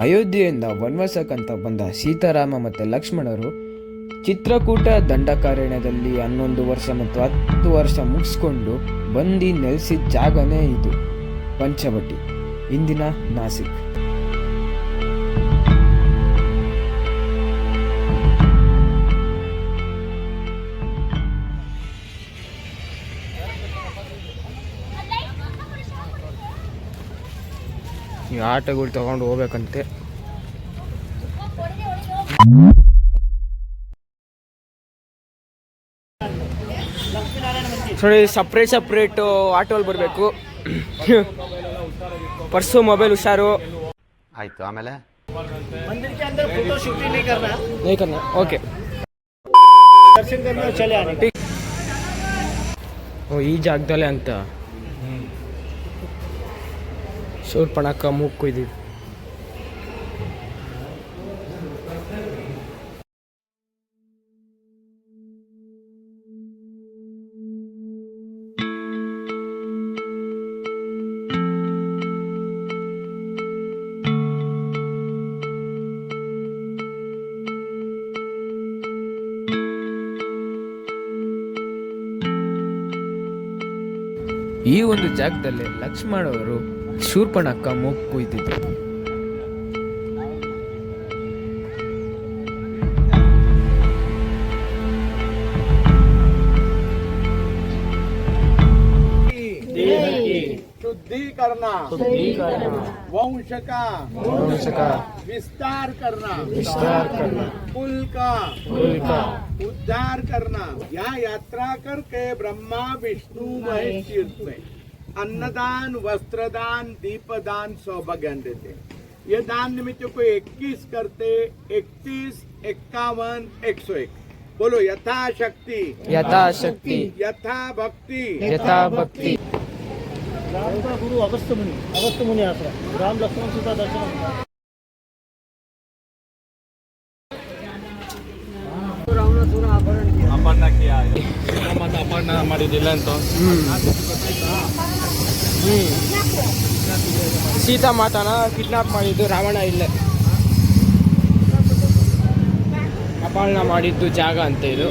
ಅಯೋಧ್ಯೆಯಿಂದ ವನವಾಸಕ್ಕಂತ ಬಂದ ಸೀತಾರಾಮ ಮತ್ತು ಲಕ್ಷ್ಮಣರು ಚಿತ್ರಕೂಟ ದಂಡಕಾರಣ್ಯದಲ್ಲಿ 11 ವರ್ಷ ಮತ್ತು 10 ವರ್ಷ ಮುಗಿಸ್ಕೊಂಡು ಬಂದು ನೆಲೆಸಿದ ಜಾಗನೇ ಇದು ಪಂಚವಟಿ, ಇಂದಿನ ನಾಸಿಕ್. ಈ ಆಟೋಗಳು ತಗೊಂಡು ಹೋಗ್ಬೇಕಂತೆ. ನೋಡಿ, ಸಪ್ರೇಟು ಆಟೋಲ್ಲಿ ಬರಬೇಕು. ಪರ್ಸು ಮೊಬೈಲ್ ಹುಷಾರು. ಆಯ್ತು, ಆಮೇಲೆ ಓಕೆ. ಓ, ಈ ಜಾಗದಲ್ಲೇ ಅಂತ ಶೂರ್ಪಣಖ ಮೂಗು ಕೊಯ್ದಿದ್ದು. ಈ ಒಂದು ಜಾಗದಲ್ಲಿ ಲಕ್ಷ್ಮಣ ಅವರು ಶೂರ್ಪಣಖ ಮೂಗು ಕೊಯ್ದಿದ್ರು. शुद्धिकरणा वंश का विस्तार करना कुल का उद्धार करना. या यात्रा करके ब्रह्मा विष्णु महेश तीर्थ में अन्नदान, वस्त्रदान, दीपदान, सौभाग्य देते. ये दान निमित्त को 21 करते, 31, 51, 101. बोलो यथाशक्ति यथाशक्ति यथा भक्ति यथाभक्ति. गुरु अगस्त्य मुनि आश्रम राम लक्ष्मण सीता दर्शन. ಅಪರ್ಣ ಮಾಡಿದ್ದಿಲ್ಲ ಅಂತ. ಸೀತಾ ಮಾತಾನ ಕಿಡ್ನಾಪ್ ಮಾಡಿದ್ದು ರಾವಣ ಇಲ್ಲೇ ಅಪಹರಣ ಮಾಡಿದ್ದು ಜಾಗ ಅಂತ ಇದು.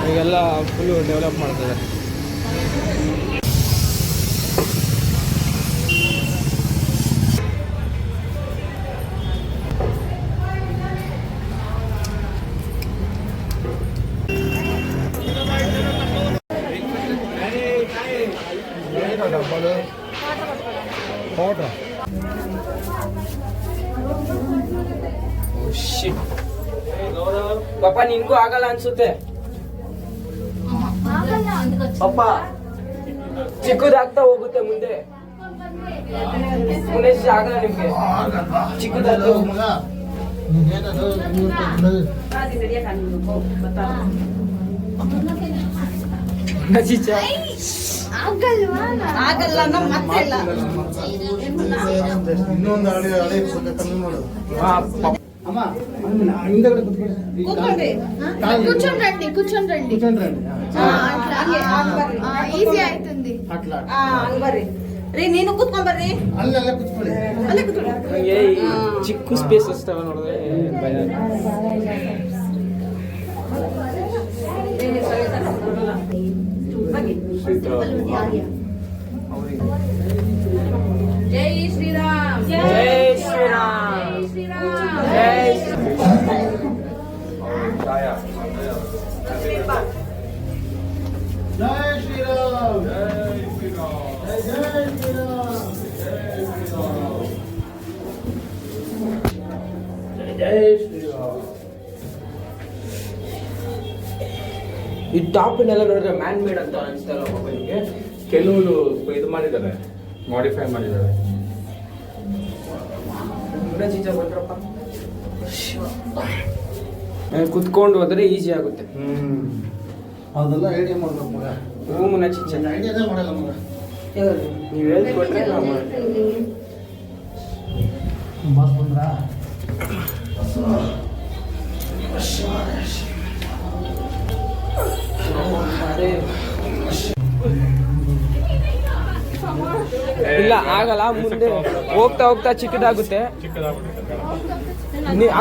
ಈಗೆಲ್ಲ ಫುಲ್ಲು ಡೆವಲಪ್ ಮಾಡ್ತಾರೆ. ಪಾಪ ನಿನ್ಗೂ ಆಗಲ್ಲ ಅನ್ಸುತ್ತೆ. ಪಾಪ ಚಿಕ್ಕದಾಗ್ತಾ ಹೋಗುತ್ತೆ ಮುಂದೆ ಆಗಲ್ಲ ನಿಮ್ಗೆ. ಚಿಕ್ಕದಾಗ್ತಾ కూర్చోండి ఈజీ అవుతుంది. ರೀ ನೀನು ಕೂತ್ಕೊಂಬರ್ರಿ. ಚಿಕ್ಕ ಸ್ಪೇಸ್ ಅಷ್ಟವ ನೋಡಿದ್ರೆ ಭಯ. ಜೈ ಶ್ರೀರಾಮ್ ಜೈ ಶ್ರೀರಾಮ್ ಜೈ ಈ ಟಾಪಿನೆಲ್ಲ ನೋಡಿದ್ರೆ ಮ್ಯಾನ್ ಮೇಡ್ ಅಂತ ಅನಿಸ್ತಲ್ಲ ಮೊಬೈಲ್ಗೆ. ಕೆಲವರು ಇದು ಮಾಡಿದ್ದಾರೆ, ಮಾಡಿಫೈ ಮಾಡಿದ್ದಾರೆ. ಕುತ್ಕೊಂಡು ಹೋದ್ರೆ ಈಸಿ ಆಗುತ್ತೆ. ಅದೆಲ್ಲ ಐಡಿಯಾ ಮಾಡ್ಬೇಕು ಮಗ. ರೂಮ್ನ ಚಿಚ್ಚ ಐಡಿಯಾನೇ ಮಾಡಲ್ಲ ಮಗ. ನೀವು ಹೇಳ್ಕೊಟ್ರೆ ನಾವು ಮಾಡ್ತೀವಿ. ಬಾಸ್ ಬಂದ್ರಾ? ಇಲ್ಲ ಆಗಲ್ಲ, ಮುಂದೆ ಹೋಗ್ತಾ ಹೋಗ್ತಾ ಚಿಕ್ಕದಾಗುತ್ತೆ.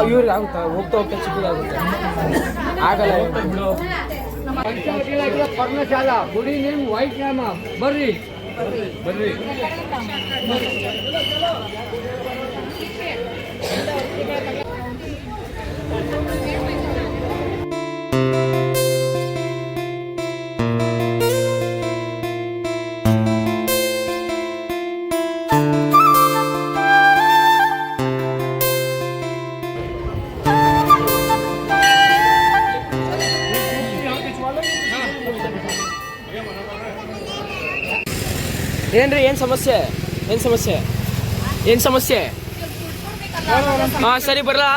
ಇವ್ರಿಗೆ ಆಗುತ್ತಾ? ಹೋಗ್ತಾ ಹೋಗ್ತಾ ಚಿಕ್ಕದಾಗುತ್ತೆ, ಆಗಲ್ಲ. ಪರ್ಣಶಾಲಾ ಗುಡಿ ನೇಮ್ ವೈಟ್ ರಾಮ. ಬರ್ರಿ ಬರ್ರಿ. ಏನ್ರಿ, ಏನ್ ಸಮಸ್ಯೆ? ಏನ್ ಸಮಸ್ಯೆ? ಏನ್ ಸಮಸ್ಯೆ? ಹಾ ಸರಿ, ಬರ್ಲಾ?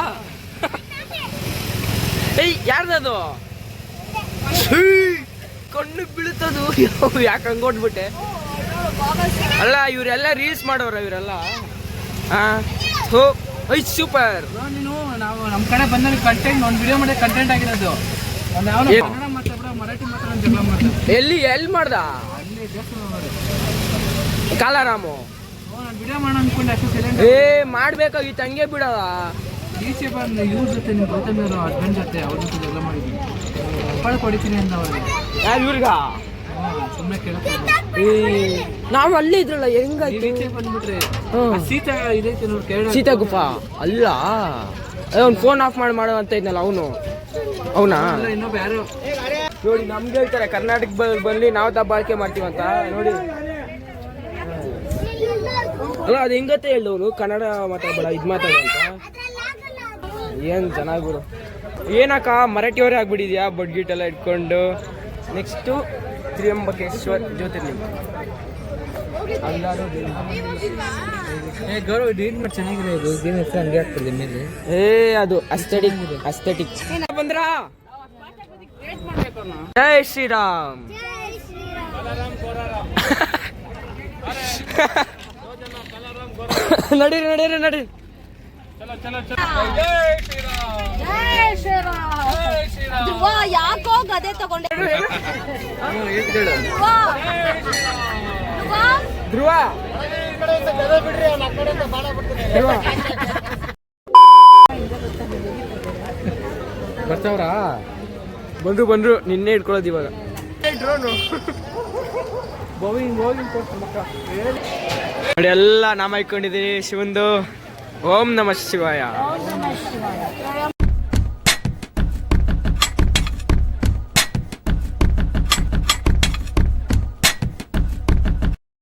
ಏಯ್ ಯಾರ್ದದು? ಕಣ್ಣು ಬೀಳುತ್ತದು. ಯಾಕೆ ಹಂಗೋಟ್ಬಿಟ್ಟೆ? ಅಲ್ಲ, ಇವರೆಲ್ಲ ರೀಲ್ಸ್ ಮಾಡೋರ ಇವರೆಲ್ಲ. ಹಾ ಸೂಪರ್. ನೀನು ನಾವು ನಮ್ಮ ಕಡೆ ಬಂದ ಕಂಟೆಂಟ್ ಒಂದು ವಿಡಿಯೋ ಮಾಡಿ ಕಂಟೆಂಟ್ ಆಗಿರೋದು. ಮರಾಠಿ ಮಾತ್ರ ಜಗಳ ಮಾಡ್ದೆ. ಎಲ್ಲಿ ಮಾಡ್ದ? ಕಾಲಾರಾಮು ನಾನು ವಿಡಿಯೋ ಮಾಡೋಣ ಅನ್ಕೊಂಡೆ, ಅಷ್ಟು ಸೈಲೆಂಟ್. ಮಾಡ್ಬೇಕಾಗಿತ್ತು, ಹಂಗೆ ಬಿಡವ. ಈಚೆ ಬಂದು ಇವ್ರ ಜೊತೆ ನಿಮ್ಮ ಗೌತಮ್ ಅವರು ಹಸ್ಬೆಂಡ್ ಜೊತೆ ಅವ್ರ ಜೊತೆ ಜಗಳ ಮಾಡಿದ್ದೀನಿ. ಪಳ ಕೊಡಿತೀನಿ ಅಂತ ಅವ್ರಿಗೆ. ಯಾರು ಇವ್ರಿಗ? ಸುಮ್ಮನೆ ಕೇಳ್ತಾರೆ. ನಾವು ಅಲ್ಲೇ ಇದ್ರಲ್ಲ, ಹೆಂಗಾಯ್ತು? ಈಚೆ ಬಂದ್ಬಿಟ್ರೆ ಸೀತಾ ಇದೈತೆ ನೋಡಿ, ಕೇರಳ ಸೀತಾ ಗುಫಾ ಅಲ್ಲ. ಅವ್ನು ಫೋನ್ ಆಫ್ ಮಾಡೋ ಅಂತ ಇದ್ನಲ್ಲ, ಅವನಾ? ಇನ್ನೊಬ್ಬ ಯಾರು ನೋಡಿ, ನಮ್ಗೆ ಹೇಳ್ತಾರೆ ಕರ್ನಾಟಕ ಬಂದು ನಾವು ದಬ್ಬಾಳಿಕೆ ಮಾಡ್ತೀವಂತ. ನೋಡಿ, ಅಲ್ಲ ಅದು ಹೆಂಗತ್ತೆ ಹೇಳೋನು, ಕನ್ನಡ ಮಾತಾಡ್ಬೇಡ, ಇದು ಮಾತಾಡುವಂತ. ಏನ್ ಚೆನ್ನಾಗಿ ಏನಕ್ಕ ಮರಾಠಿಯವರೇ ಆಗ್ಬಿಟ್ಟಿದ್ಯಾ, ಬಡ್ಗಿಟ್ಟೆಲ್ಲ ಇಟ್ಕೊಂಡು. ನೆಕ್ಸ್ಟು ತ್ರಿಯಂಬಕೇಶ್ವರ್ ಜ್ಯೋತಿರ್ಲಿಂಗ. ಗೌರವ ಡೀಲ್ ಮಾಡಿ ಚೆನ್ನಾಗಿದೆ. ಇದು ಏನು ಹೆಸರು ಹಂಗೆ ಆಗ್ತದೆ ಮೇಲೆ. ಅದು ಅಸ್ಥೆಟಿಕ್ ಬಂದ್ರಾ? ಜೈ ಶ್ರೀರಾಮ್. ನಡೀರಿ. ಯಾಕೋ ಗದೆ ತಗೊಂಡೆ? ಧ್ರುವ ಬರ್ತಾವ್ರಾ? ಬಂದ್ರು ನಿನ್ನೆ ಇಟ್ಕೊಳ್ಳೋದು ಇವಾಗ. ನೋಡಿ, ಎಲ್ಲ ನಾಮ ಇಟ್ಕೊಂಡಿದ್ದೀನಿ ಶಿವಂದು. ಓಂ ನಮಃ ಶಿವಾಯ.